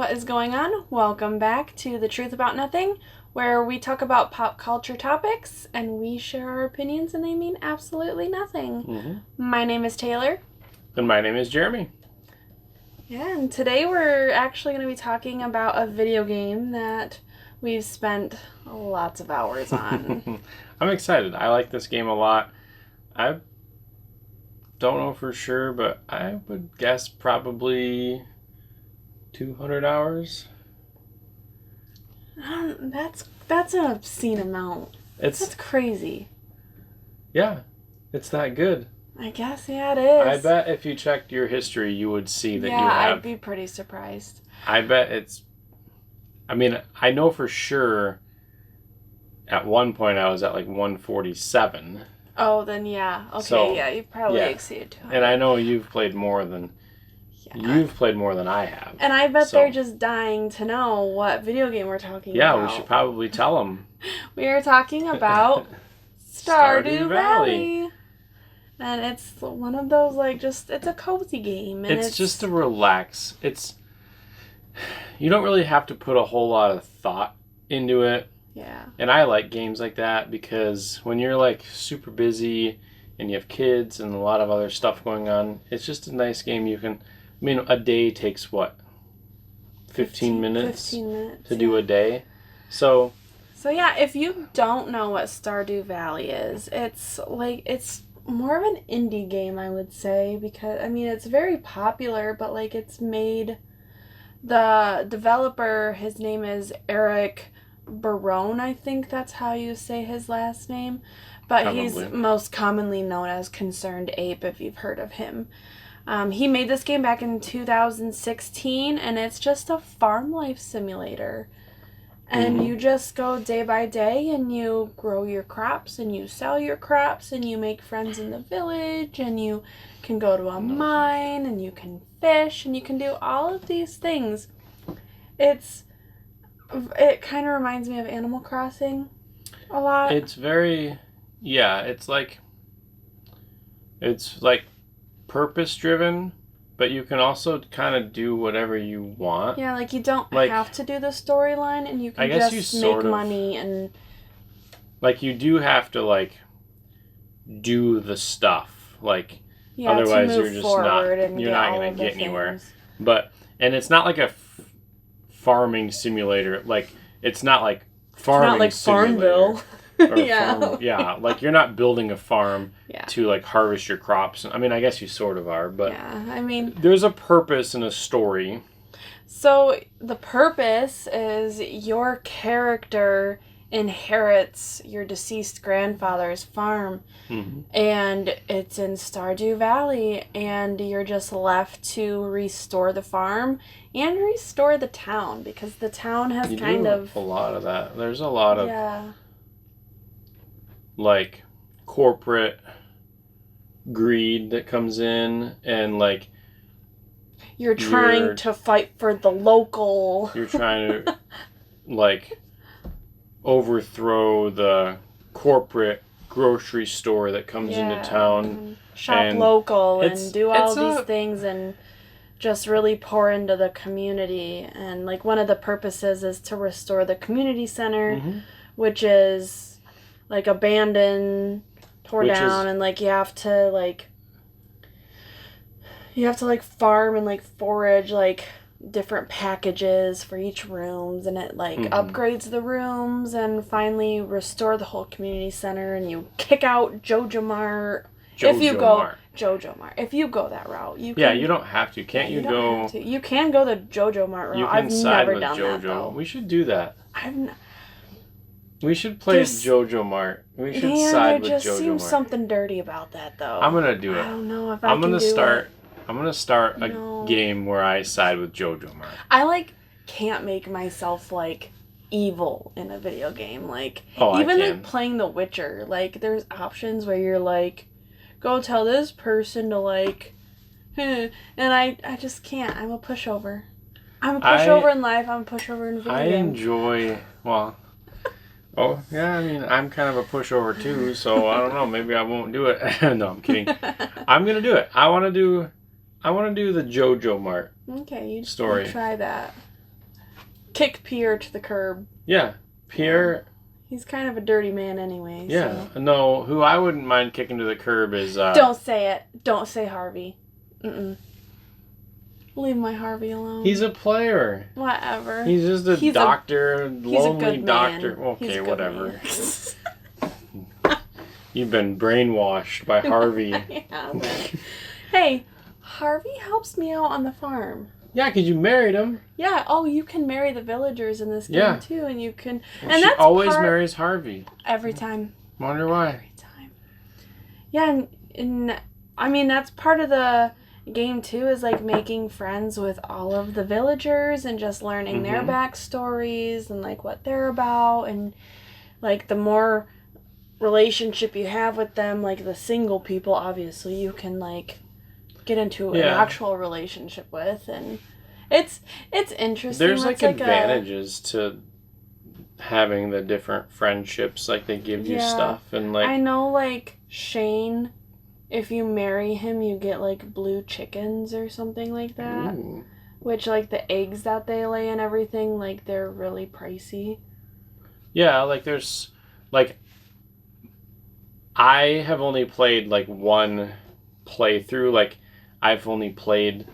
What is going on? Welcome back to The Truth About Nothing, where we talk about pop culture topics and we share our opinions and they mean absolutely nothing. My name is Taylor. And my name is Jeremy. Yeah, and today we're actually going to be talking about a video game that we've spent lots of hours on. I'm excited. I like this game a lot. I don't know for sure, but I would guess probably 200 hours. That's an obscene amount. That's crazy. Yeah, it's that good. I guess, yeah, it is. I bet if you checked your history, you would see that you have... Yeah, I'd be pretty surprised. I bet it's... I mean, I know for sure at one point I was at like 147. Oh, then yeah. Okay, so, yeah, you probably exceeded 200. And I know you've played more than... Yeah. You've played more than I have. And I bet they're just dying to know what video game we're talking about. Yeah, we should probably tell them. We are talking about Stardew Valley. And it's one of those, it's a cozy game. And it's just to relax. You don't really have to put a whole lot of thought into it. Yeah. And I like games like that because when you're, super busy and you have kids and a lot of other stuff going on, it's just a nice game you can... I mean, a day takes, what, 15 minutes? 15 minutes, to do a day? So yeah, if you don't know what Stardew Valley is, it's more of an indie game, I would say, because, it's very popular, but, it's made... The developer, his name is Eric Barone, I think that's how you say his last name. But probably. He's most commonly known as Concerned Ape, if you've heard of him. He made this game back in 2016, and it's just a farm life simulator. And you just go day by day, and you grow your crops, and you sell your crops, and you make friends in the village, and you can go to a mine, and you can fish, and you can do all of these things. It kind of reminds me of Animal Crossing a lot. It's very, it's like purpose driven, but you can also kind of do whatever you want. Yeah, you don't have to do the storyline, and you can just make money and... you do have to, do the stuff. Otherwise you're just not going to get anywhere. And it's not like a farming simulator. It's not like farming simulator. It's not like Farmville. You're not building a farm to harvest your crops. I guess you sort of are, but there's a purpose and a story. So the purpose is your character inherits your deceased grandfather's farm, and it's in Stardew Valley, and you're just left to restore the farm and restore the town, because the town has a lot of that. There's a lot of corporate greed that comes in, and you're trying to fight for the local. You're trying to overthrow the corporate grocery store that comes into town. Shop local and do all these things and just really pour into the community. And one of the purposes is to restore the community center, which is abandoned, tore down, and you have to farm and forage different packages for each rooms, and it upgrades the rooms and finally restore the whole community center, and you kick out Jojo Mart. If you go that route, you can. Yeah, you don't have to. You go? You can go the Jojo Mart route. I've never done that though. We should do that. We should play Jojo Mart. We should side with Jojo Mart. There just seems something dirty about that, though. I'm gonna do it. I don't know if I'm gonna start a game where I side with Jojo Mart. I can't make myself evil in a video game. Even playing The Witcher. There's options where you're go tell this person to and I just can't. I'm a pushover. I'm a pushover in life. I'm a pushover in video games. I enjoy Oh, yeah, I'm kind of a pushover too, so I don't know, maybe I won't do it. No, I'm kidding. I'm going to do it. I want to do the Jojo Mart story. You try that. kick Pierre to the curb. Yeah, Pierre. He's kind of a dirty man anyway. Yeah, so. No, who I wouldn't mind kicking to the curb is... Don't say it. Don't say Harvey. Leave my Harvey alone. He's a player. Whatever. He's just a doctor, lonely doctor. Man. Okay, whatever. You've been brainwashed by Harvey. Hey, Harvey helps me out on the farm. Yeah, because you married him. Yeah. Oh, you can marry the villagers in this game too, and you can. And she that's always marries Harvey. Every time. Wonder why. Every time. Yeah, and I mean that's part of the game too, is like making friends with all of the villagers and just learning their backstories and like what they're about, and like the more relationship you have with them, like the single people, obviously you can like get into an actual relationship with, and it's interesting. There's like advantages to having the different friendships, like they give you stuff, and like I know like Shane, if you marry him you get like blue chickens or something like that. Ooh. Which like the eggs that they lay and everything, like they're really pricey. Yeah, like there's like I have only played like one playthrough, like I've only played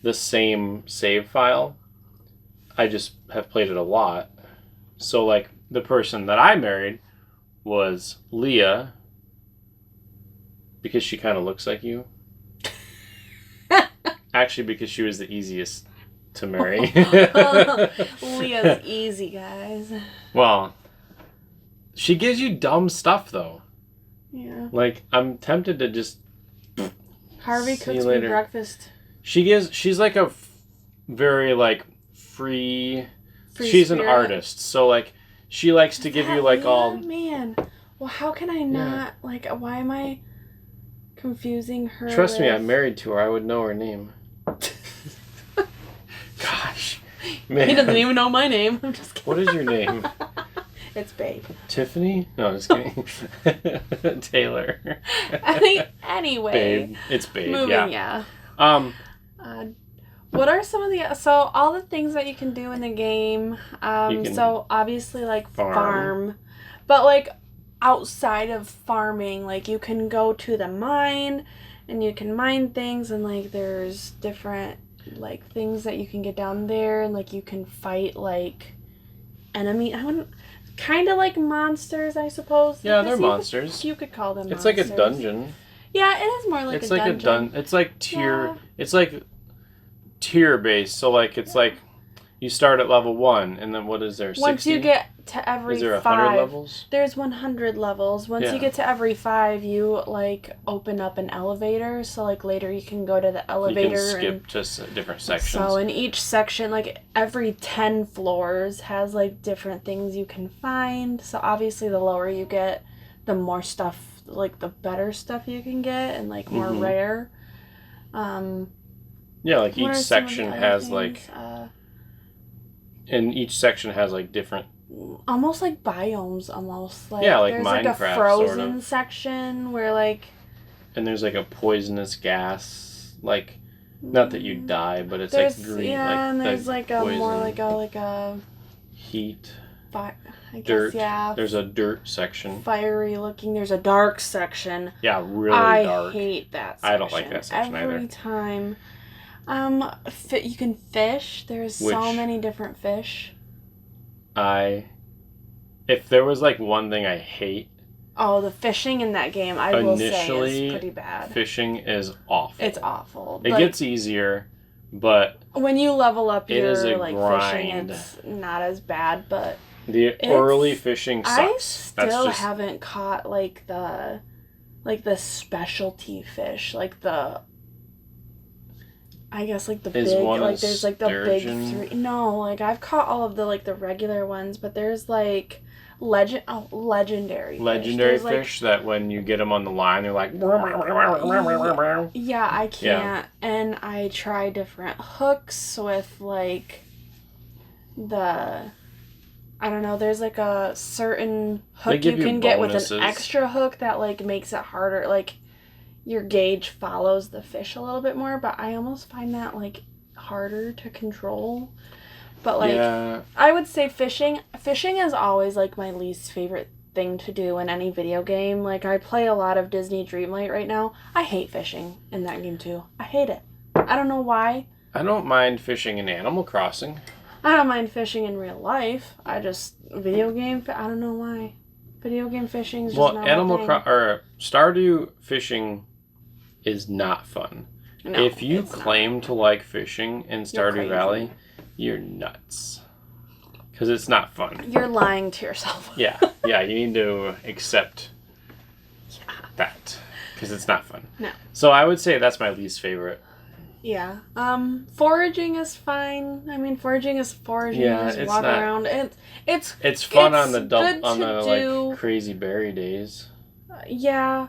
the same save file. I just have played it a lot. So like the person that I married was Leah, because she kind of looks like you. Actually, because she was the easiest to marry. Leah's easy, guys. Well, she gives you dumb stuff though. Yeah. Like I'm tempted to just. Harvey cooks me breakfast. She's like a very like free she's spirit. An artist, so like she likes to give you like all. Man, well, how can I not like? Why am I confusing her? Trust me, I'm married to her. I would know her name. Gosh, man. He doesn't even know my name. I'm just kidding. What is your name? It's Babe. Tiffany? No, just kidding. Taylor. Anyway. Babe. It's Babe. Moving, yeah. What are some of the... So, all the things that you can do in the game. So, obviously, like, farm. But, like, outside of farming, like, you can go to the mine, and you can mine things, and, like, there's different, like, things that you can get down there, and, like, you can fight, like, enemy... Kind of like monsters, I suppose. Yeah, they're monsters. You could call them monsters. It's like a dungeon. Yeah, it is more like a dungeon. It's like tier... Yeah. It's like tier-based. So, like, it's like you start at level 1, and then what is there, 60? Once you get to every 5... Is there 100 levels? There's 100 levels. Once you get to every 5, you, like, open up an elevator. So, like, later you can go to the elevator. You can skip to different sections. So, in each section, like, every 10 floors has, like, different things you can find. So, obviously, the lower you get, the more stuff, like, the better stuff you can get, and, like, more rare. Yeah, like, each section has, things? Like... and each section has, like, different... Almost like biomes, almost. Like, yeah, like there's Minecraft, like a frozen sort of. section where, like... And there's, like, a poisonous gas, like... Not that you die, but it's, like, green. Yeah, like, and there's, like, a more, like a... Heat. I guess, dirt. Yeah. There's a dirt section. Fiery looking. There's a dark section. Yeah, really dark. I hate that section. I don't like that section Every time. You can fish. There's so many different fish. If there was like one thing I hate. Oh, the fishing in that game, I will say, is pretty bad. Fishing is awful. It's awful. It gets easier, but when you level up your like grind. Fishing, it's not as bad, but the early fishing sucks. I still haven't caught like the specialty fish, like the I guess like the big, like there's like the sturgeon? big 3. No, like I've caught all of the like the regular ones, but there's like legendary fish that when you get them on the line, they're like. Yeah, I can't. Yeah. And I try different hooks with like I don't know. There's like a certain hook you can get with an extra hook that like makes it harder. Like your gauge follows the fish a little bit more, but I almost find that like harder to control. But like, yeah. I would say fishing. Fishing is always like my least favorite thing to do in any video game. Like, I play a lot of Disney Dreamlight right now. I hate fishing in that game too. I hate it. I don't know why. I don't mind fishing in Animal Crossing. I don't mind fishing in real life. I just video game. I don't know why. Video game fishing is just not or Stardew fishing is not fun. No, if you claim to like fishing in Stardew Valley, you're nuts. Because it's not fun. You're lying to yourself. Yeah, you need to accept that. Because it's not fun. No. So I would say that's my least favorite. Yeah. Foraging is fine. I mean, foraging is foraging. Yeah, you just walk around. It's fun on the like crazy berry days. Yeah.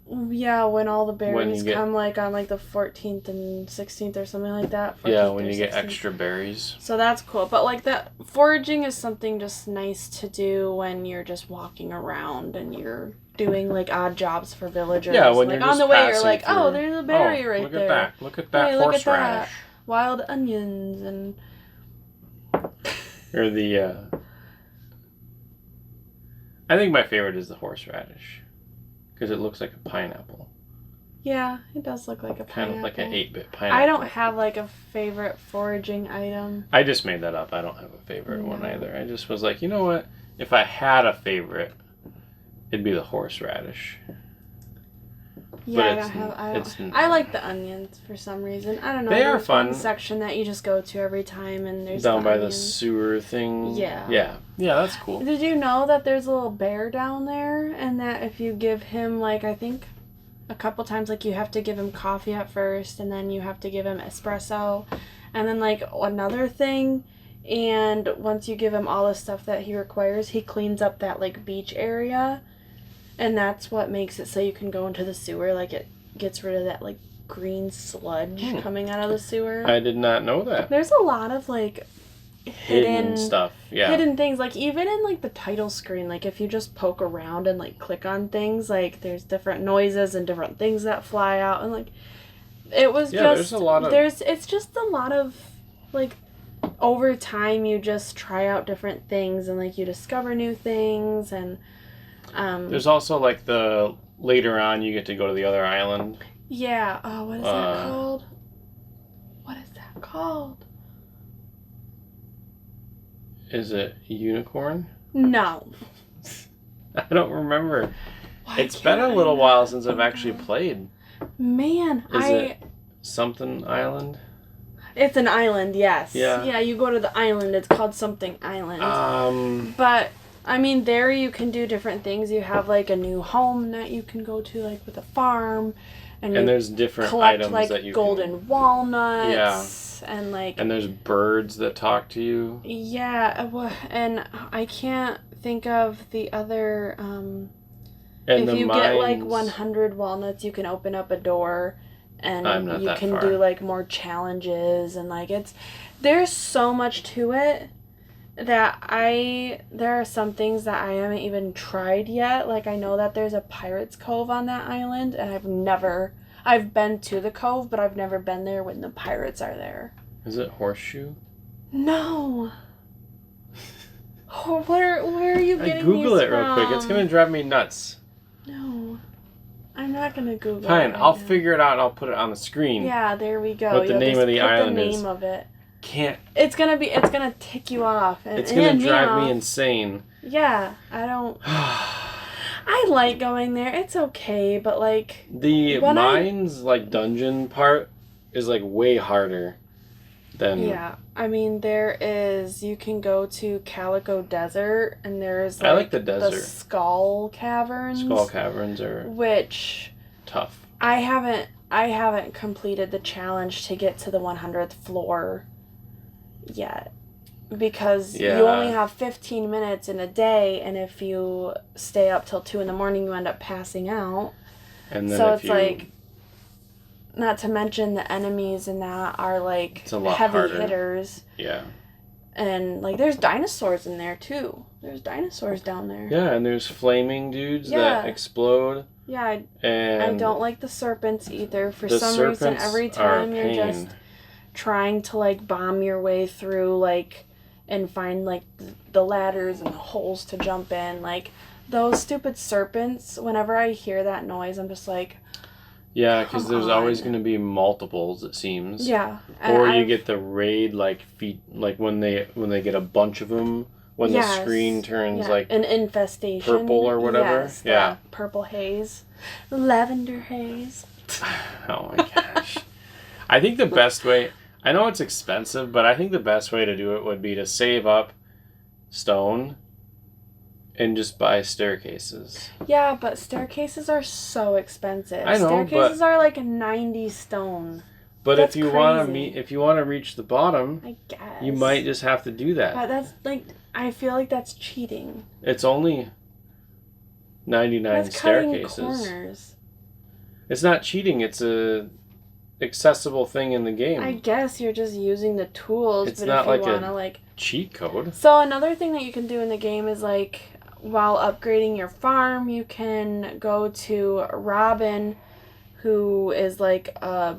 Yeah, when all the berries come like on like the 14th and 16th or something like that. Yeah, when you get extra berries. So that's cool. But like that foraging is something just nice to do when you're just walking around and you're doing like odd jobs for villagers. Yeah, when like you're on just the way you're like, through. oh, there's a berry right look there. At that. Look at that horseradish. Wild onions and or the I think my favorite is the horseradish. Because it looks like a pineapple. Yeah, it does look like a pineapple. Kind of like an 8-bit pineapple. I don't have like a favorite foraging item. I just made that up. I don't have a favorite one either. I just was like, you know what? If I had a favorite, it'd be the horseradish. Yeah, I like the onions for some reason. I don't know. They are fun. One section that you just go to every time, and there's down by the sewer thing. Yeah, that's cool. Did you know that there's a little bear down there, and that if you give him like I think a couple times like you have to give him coffee at first, and then you have to give him espresso, and then like another thing, and once you give him all the stuff that he requires, he cleans up that like beach area. And that's what makes it so you can go into the sewer. Like, it gets rid of that, like, green sludge coming out of the sewer. I did not know that. There's a lot of, like, hidden stuff. Yeah. Hidden things. Like, even in, like, the title screen, like, if you just poke around and, like, click on things, like, there's different noises and different things that fly out. And, like, it was there's a lot of... It's just a lot of, like, over time you just try out different things and, like, you discover new things and... there's also like the later on you get to go to the other island. Yeah. Oh, what is that called? What is that called? Is it Unicorn? No. I don't remember. It's been a little while since I've actually played. Man, Is it something island? It's an island, yes. Yeah. Yeah, you go to the island. It's called something island. But... I mean, there you can do different things. You have, like, a new home that you can go to, like, with a farm. And there's different collect, items like, that you golden walnuts. Yeah. And, like... And there's birds that talk to you. Yeah. And I can't think of the other... if you get, like, 100 walnuts, you can open up a door. And you can do, like, more challenges. And, like, there's so much to it. That there are some things that I haven't even tried yet. Like, I know that there's a Pirate's Cove on that island, and I've been to the cove, but I've never been there when the pirates are there. Is it Horseshoe? No. Where are you getting Google these it real quick. It's going to drive me nuts. No. I'm not going to Google it. Fine, I'll figure it out and I'll put it on the screen. Yeah, there we go. What the name of the island is. The name of it. Can't. It's gonna tick you off. It's gonna drive me insane. Yeah, I don't. I like going there. It's okay, but like the mines like dungeon part is like way harder than. Yeah, I mean you can go to Calico Desert and there's like, I like the desert. The Skull Caverns. Skull Caverns are tough. I haven't completed the challenge to get to the 100th floor yet because you only have 15 minutes in a day, and if you stay up till 2 a.m, you end up passing out. And then so it's like, not to mention the enemies in that are like heavy hitters. Yeah. And like there's dinosaurs in there too. There's dinosaurs down there. Yeah, and there's flaming dudes that explode. Yeah, I don't like the serpents either. For some reason, every time you're just trying to like bomb your way through like and find like the ladders and the holes to jump in. Like those stupid serpents, whenever I hear that noise, I'm just like, yeah, because there's always going to be multiples, it seems. Yeah. Or you get the raid like feet, like when they get a bunch of them, when the screen turns like an infestation, purple or whatever. Yes, yeah, purple haze, lavender haze. Oh my gosh! I think the best way. I know it's expensive, but I think the best way to do it would be to save up stone and just buy staircases. Yeah, but staircases are so expensive. I know, staircases are like 90 stone. But that's if you want to reach the bottom, I guess you might just have to do that. But that's like, I feel like that's cheating. It's only 99 that's staircases. Cutting corners. It's not cheating. It's a accessible thing in the game. I guess you're just using the tools. It's but not if you like wanna, a like cheat code. So another thing that you can do in the game is like, while upgrading your farm, you can go to Robin, who is like a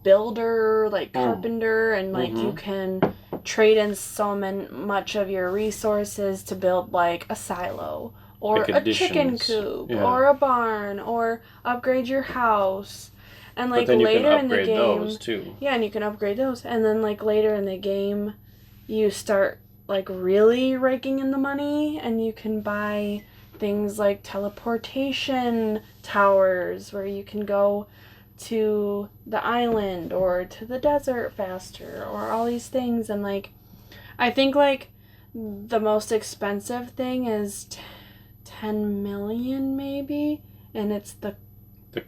builder, like carpenter, and like you can trade in so much of your resources to build like a silo or like a chicken coop or a barn or upgrade your house. And like later in the game, those too. Yeah, and you can upgrade those. And then like later in the game, you start like really raking in the money, and you can buy things like teleportation towers where you can go to the island or to the desert faster, or all these things. And like I think like the most expensive thing is 10 million maybe, and it's the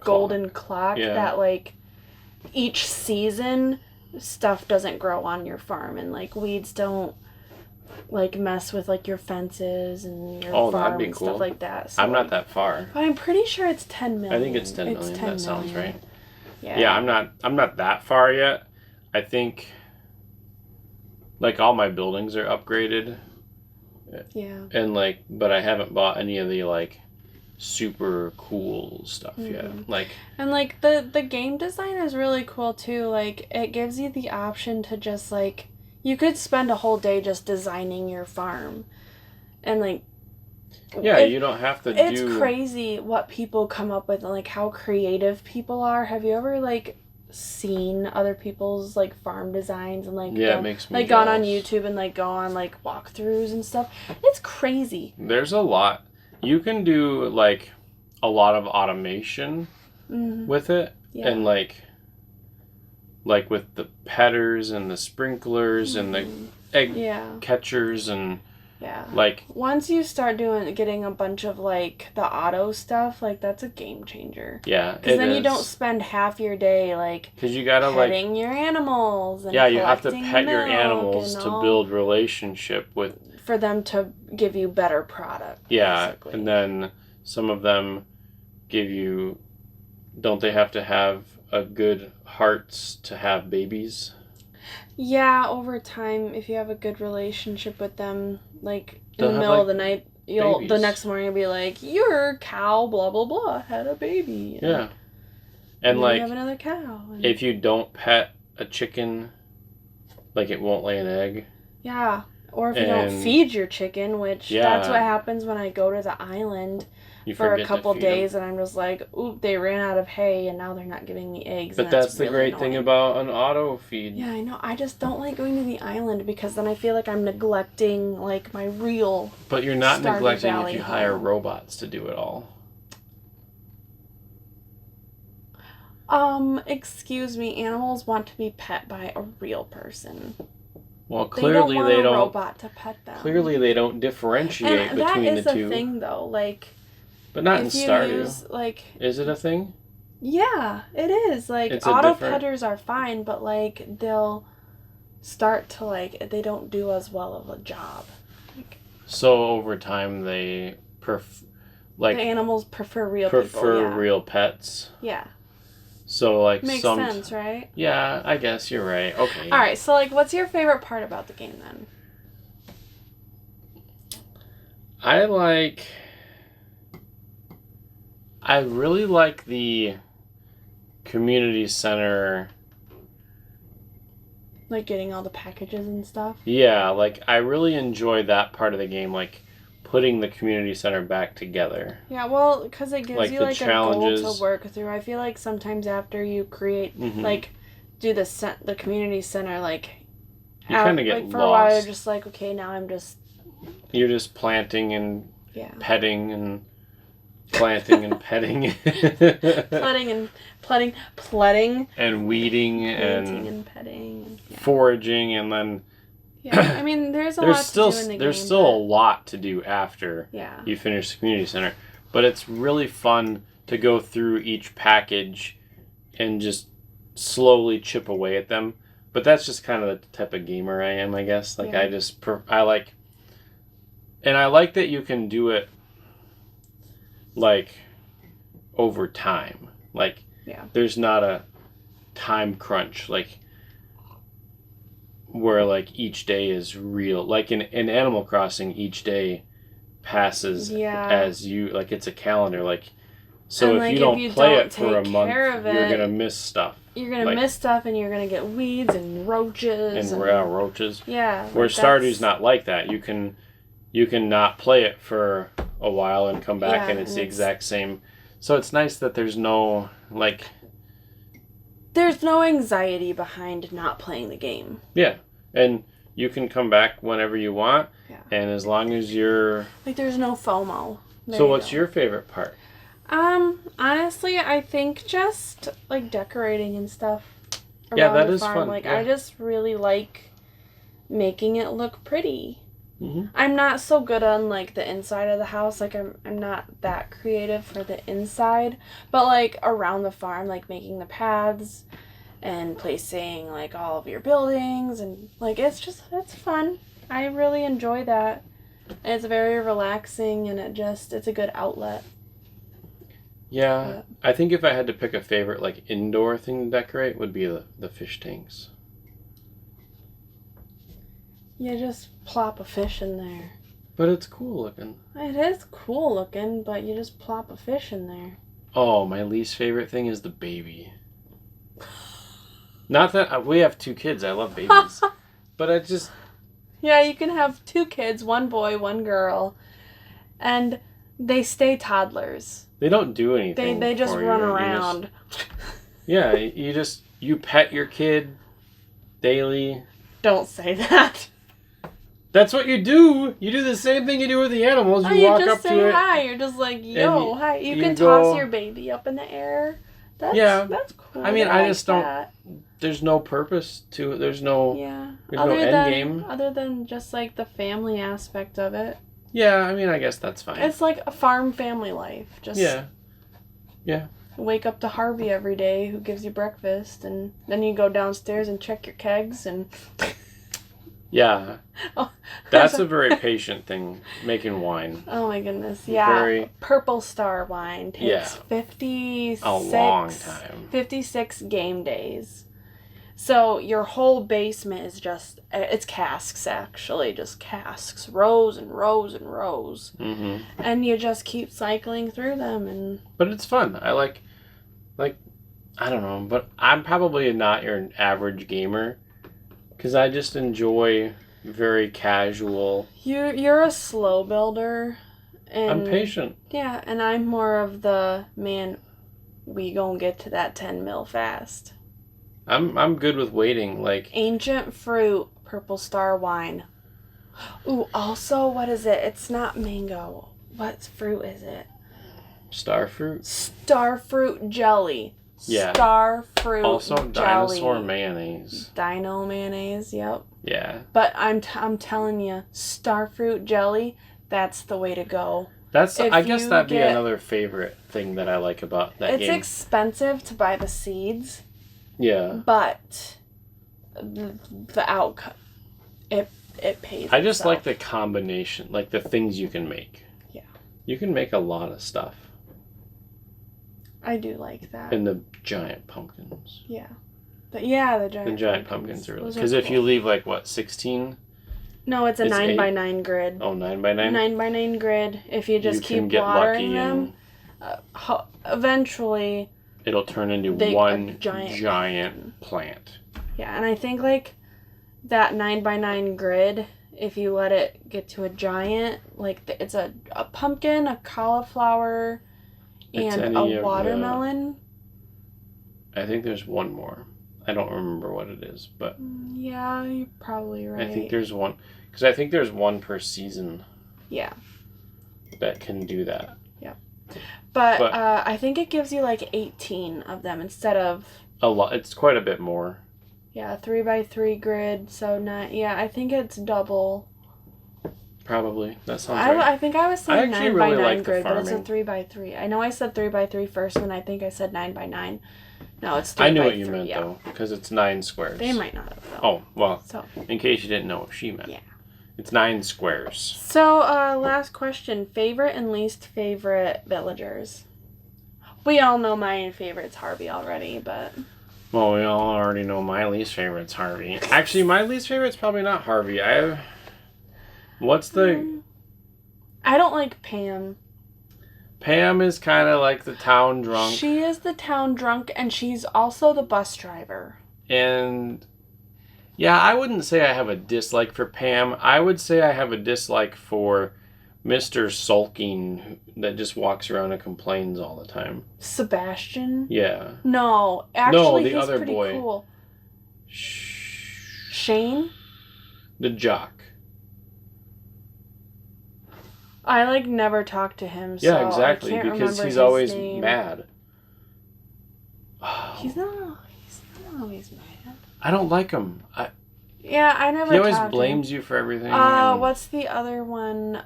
golden clock that like each season stuff doesn't grow on your farm, and like weeds don't like mess with like your fences and your farm that'd be and cool. Stuff like that. So, I'm not that far. But I'm pretty sure it's 10 million. I think it's 10 million. That sounds right. Yeah, I'm not that far yet. I think like all my buildings are upgraded. Yeah. And like, but I haven't bought any of the like super cool stuff yet. Like, and like the game design is really cool too. Like it gives you the option to just like, you could spend a whole day just designing your farm, and like you don't have to it's crazy what people come up with and like how creative people are. Have you ever like seen other people's like farm designs and like it makes me like jealous. Gone on YouTube and like go on like walkthroughs and stuff? It's crazy. There's a lot. You can do like a lot of automation with it, and like with the petters and the sprinklers and the egg catchers and like once you start getting a bunch of like the auto stuff, like that's a game changer. Yeah, because then you don't spend half your day like because you gotta petting your animals and you have to pet your animals to build relationship with for them to give you better product. Basically. And then some of them give you. Don't they have to have a good hearts to have babies? Yeah, over time, if you have a good relationship with them, like in the middle of the night, the next morning you'll be like, your cow, blah blah blah, had a baby. Yeah, and like you have another cow. If you don't pet a chicken, like it won't lay an egg. Yeah, or if you don't feed your chicken, which that's what happens when I go to the island. For a couple days, and I'm just like, oop, they ran out of hay, and now they're not giving me eggs. But that's the great thing about an auto feed. Yeah, I know. I just don't like going to the island because then I feel like I'm neglecting like my real. But you're not neglecting if you hire robots to do it all. Excuse me. Animals want to be pet by a real person. Well, clearly they don't. Robot to pet them. Clearly, they don't differentiate between the two. That is a thing, though. Like. But not in Stardew. Is it a thing? Yeah, it is. Like, auto petters are fine, but, like, they'll start to, like, they don't do as well of a job. Like, so, over time, they the animals prefer real people, real pets? Yeah. So, like, makes sense, right? Yeah, I guess you're right. Okay. All right, so, like, what's your favorite part about the game, then? I really like the community center Like getting all the packages and stuff? Yeah, like I really enjoy that part of the game, like putting the community center back together. Yeah, well, because it gives like you like a goal to work through. I feel like sometimes after you create, like, do the community center, like, you kind of get like for lost. a while, you're just like, okay, now you're just planting and petting and planting and petting. Pleading. And weeding and petting. And, foraging and then... Yeah, I mean, there's a lot to do in the game. There's still a lot to do after you finish the community center. But it's really fun to go through each package and just slowly chip away at them. But that's just kind of the type of gamer I am, I guess. Like, I like... And I like that you can do it, like, over time. Like, there's not a time crunch, like, where, like, each day is real. Like, in Animal Crossing, each day passes as you... Like, it's a calendar. Like, so if you don't play it for a month, you're going to miss stuff. You're going to miss stuff, and you're going to get weeds and roaches. And roaches. Yeah. Where Stardew's not like that. You can not play it for a while and come back, and it's the exact same. So it's nice that there's no, like... There's no anxiety behind not playing the game. Yeah. And you can come back whenever you want. Yeah. And as long as you're... Like, there's no FOMO. So what's your favorite part? Honestly, I think just, like, decorating and stuff around that the is farm. fun. Like, I just really like making it look pretty. Mm-hmm. I'm not so good on, like, the inside of the house. Like, I'm not that creative for the inside. But, like, around the farm, like, making the paths and placing, like, all of your buildings. And, like, it's fun. I really enjoy that. And it's very relaxing, and it's a good outlet. Yeah. I think if I had to pick a favorite, like, indoor thing to decorate, would be the fish tanks. You just plop a fish in there. But it's cool looking. It is cool looking, but you just plop a fish in there. Oh, my least favorite thing is the baby. Not that... we have 2 kids. I love babies. But I just... Yeah, you can have 2 kids, 1 boy, 1 girl. And they stay toddlers. They don't do anything. They just run around. You pet your kid daily. Don't say that. That's what you do. You do the same thing you do with the animals. You walk up to it. You just say hi. You're just like, yo, hi. You can toss your baby up in the air. That's cool. I mean, I just don't... There's no purpose to it. There's no... Yeah. There's no end game. Other than just, like, the family aspect of it. Yeah, I mean, I guess that's fine. It's like a farm family life. Just Yeah. Wake up to Harvey every day, who gives you breakfast, and then you go downstairs and check your kegs and... Yeah. That's a very patient thing, making wine. Oh my goodness, yeah. Purple Star wine takes 56... A long time. 56 game days. So your whole basement is just... It's casks, actually. Just casks. Rows and rows and rows. Mm-hmm. And you just keep cycling through them. And But it's fun. I like... I don't know, but I'm probably not your average gamer. Because I just enjoy very casual... You're a slow builder. And I'm patient. Yeah, and I'm more of the, man, we gonna get to that 10 mil fast. I'm good with waiting, like... Ancient Fruit, Purple Star wine. Ooh, also, what is it? It's not mango. What fruit is it? Starfruit? Starfruit jelly. Yeah. Starfruit also, jelly. dinosaur mayonnaise. Dino mayonnaise, yep. Yeah. But I'm telling you, Starfruit jelly, that's the way to go. I guess that'd be another favorite thing that I like about that game. It's expensive to buy the seeds. Yeah. But the outcome, it pays I just itself. like the combination, like the things you can make. Yeah. You can make a lot of stuff. I do like that. And the giant pumpkins. Yeah. The giant pumpkins are really... Because if you leave, 16... No, it's a 9x9 grid. Oh, 9x9? 9x9 grid. If you just keep watering them, eventually... It'll turn into one giant plant. Yeah, and I think, that 9x9 grid, if you let it get to a giant, like it's a pumpkin, a cauliflower, and a watermelon. I think there's one more. I don't remember what it is, but yeah, you're probably right. I think there's one, because I think there's one per season. Yeah. That can do that. Yeah. But I think it gives you like 18 of them instead of a lot. It's quite a bit more. Yeah, 3x3 grid, so 9. Yeah, I think it's double. Probably. That sounds right. I think I was saying 9x9 really like grid, but it's a 3x3. I know I said 3x3 first, and I think I said 9x9. No, it's 3x3. I knew what you meant, though, because it's 9 squares. They might not have, though. Oh, well, in case you didn't know what she meant. Yeah. It's 9 squares. So, last question. Favorite and least favorite villagers? We all know my favorite's Harvey already, but... Well, we all already know my least favorite's Harvey. Actually, my least favorite's probably not Harvey. What's the... I don't like Pam. Pam is kind of like the town drunk. She is the town drunk, and she's also the bus driver. And... yeah, I wouldn't say I have a dislike for Pam. I would say I have a dislike for Mr. Sulking that just walks around and complains all the time. Sebastian? Yeah. No, actually, the he's other pretty boy. Cool. Shane? The jock. I never talk to him. So yeah, exactly. I can't because he's his always name. Mad. He's not always mad. I don't like him. Yeah, I never. He always blames you for everything. What's the other one?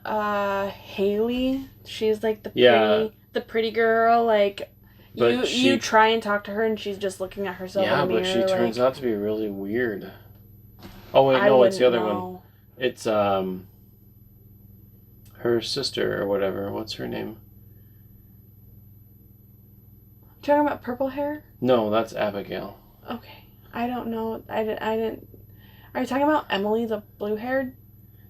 Haley. She's like the pretty girl. Like you try and talk to her, and she's just looking at herself in the mirror. Yeah, but she turns out to be really weird. Oh wait, no, it's the other one. It's her sister or whatever. What's her name? Talking about purple hair? No, that's Abigail. Okay, I don't know. I didn't. Are you talking about Emily, the blue-haired?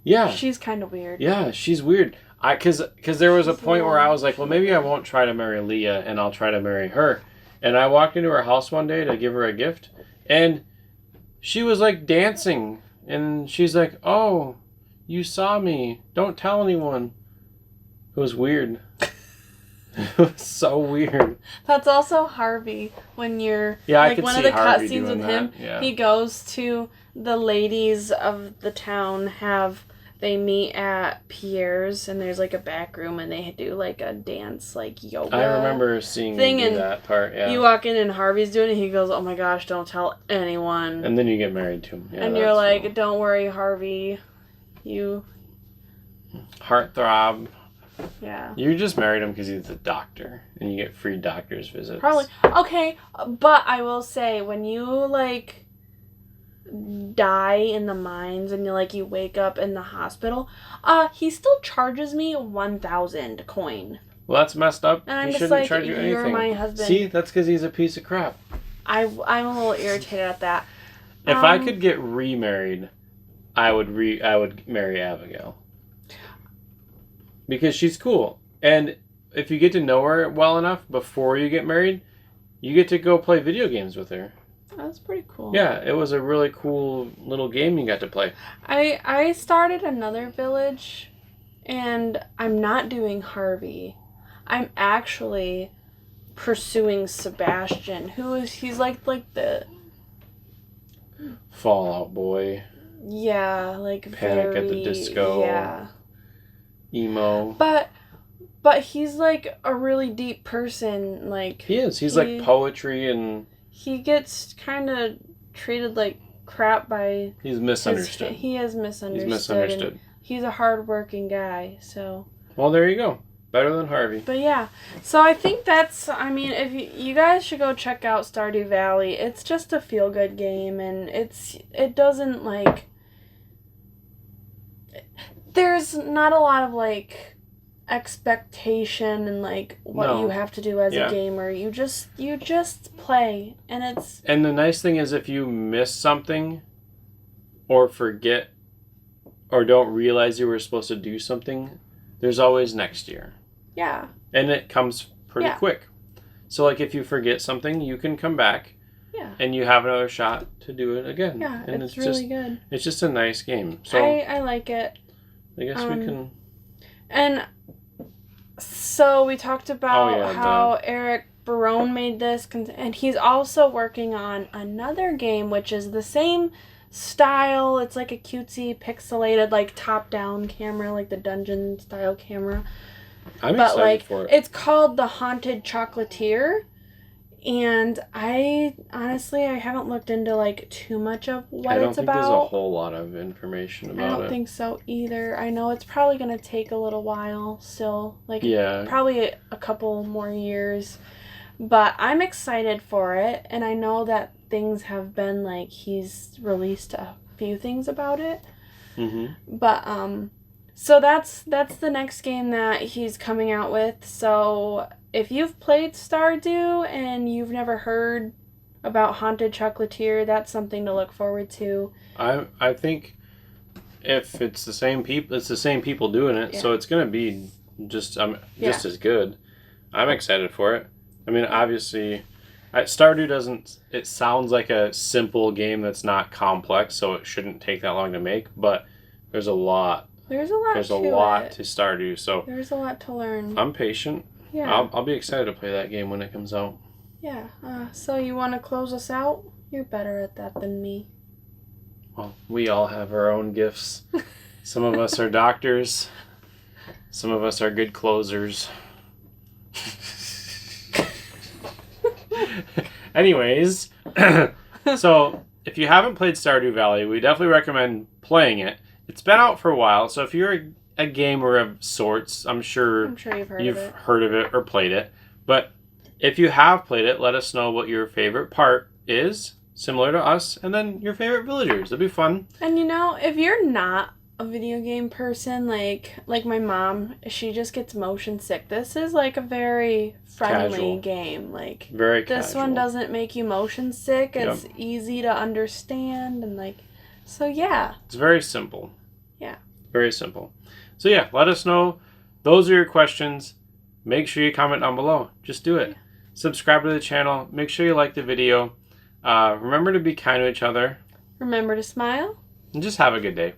Yeah. She's kind of weird. Yeah, she's weird. Cause there was a point where I was like, well, maybe I won't try to marry Leah, and I'll try to marry her. And I walked into her house one day to give her a gift, and she was like dancing, and she's like, "Oh, you saw me. Don't tell anyone." It was weird. It was so weird. That's also Harvey when you're I could one see of the Harvey cutscenes with him. Yeah. He goes to the ladies of the town. They meet at Pierre's, and there's a back room, and they do a dance yoga. I remember seeing that part. Yeah. You walk in and Harvey's doing it. He goes, "Oh my gosh, don't tell anyone." And then you get married to him. Yeah, and you're like, cool. "Don't worry, Harvey. Heartthrob." Yeah. You just married him because he's a doctor, and you get free doctor's visits. Probably. Okay, but I will say, when you, die in the mines and you wake up in the hospital, he still charges me 1,000 coin. Well, that's messed up. And I'm he just shouldn't charge you anything. You're my husband. See, that's because he's a piece of crap. I'm a little irritated at that. If I could get remarried, I would marry Abigail. Because she's cool. And if you get to know her well enough before you get married, you get to go play video games with her. That's pretty cool. Yeah, it was a really cool little game you got to play. I started another village, and I'm not doing Harvey. I'm actually pursuing Sebastian, he's like the Fallout Boy. Yeah, Panic at the Disco. Yeah. Emo. But he's a really deep person. He is. He's poetry, and he gets kind of treated like crap by. He's misunderstood. He is misunderstood. He's misunderstood. He's a hardworking guy, so. Well, there you go. Better than Harvey. But yeah, so I think that's. I mean, if you guys should go check out Stardew Valley. It's just a feel good game, and it doesn't There's not a lot of expectation and what you have to do as a gamer. You just play, and it's. And the nice thing is, if you miss something, or forget, or don't realize you were supposed to do something, there's always next year. Yeah. And it comes pretty quick. So if you forget something, you can come back. Yeah. And you have another shot to do it again. Yeah, and it's really good. It's just a nice game. So I like it. I guess we can. And so we talked about how Eric Barone made this, and he's also working on another game, which is the same style. It's like a cutesy, pixelated, like top-down camera, like the dungeon style camera. I'm excited for it. It's called The Haunted Chocolatier. And I haven't looked into like too much of what it's about. I don't think there's a whole lot of information about it. I don't think so either. I know it's probably going to take a little while still. Yeah. Probably a couple more years. But I'm excited for it. And I know that things have been like he's released a few things about it. Mm-hmm. But so that's the next game that he's coming out with. So if you've played Stardew and you've never heard about Haunted Chocolatier, that's something to look forward to. I think if it's the same people doing it, so it's gonna be just as good. I'm excited for it. I mean, obviously, Stardew doesn't. It sounds like a simple game that's not complex, so it shouldn't take that long to make. But there's a lot. There's a lot to Stardew, so there's a lot to learn. I'm patient. Yeah. I'll be excited to play that game when it comes out. Yeah. So you want to close us out? You're better at that than me. Well, we all have our own gifts. Some of us are doctors. Some of us are good closers. Anyways, so if you haven't played Stardew Valley, we definitely recommend playing it. It's been out for a while, so if you're a gamer of sorts, I'm sure you've heard of it or played it. But if you have played it, let us know what your favorite part is, similar to us, and then your favorite villagers. It'll be fun. And if you're not a video game person, like my mom, she just gets motion sick. This is like a very friendly game. Like very this casual. one doesn't make you motion sick. It's easy to understand and so yeah. It's very simple. Yeah. Very simple. So yeah, let us know. Those are your questions. Make sure you comment down below. Just do it. Yeah. Subscribe to the channel. Make sure you like the video. Remember to be kind to each other. Remember to smile. And just have a good day.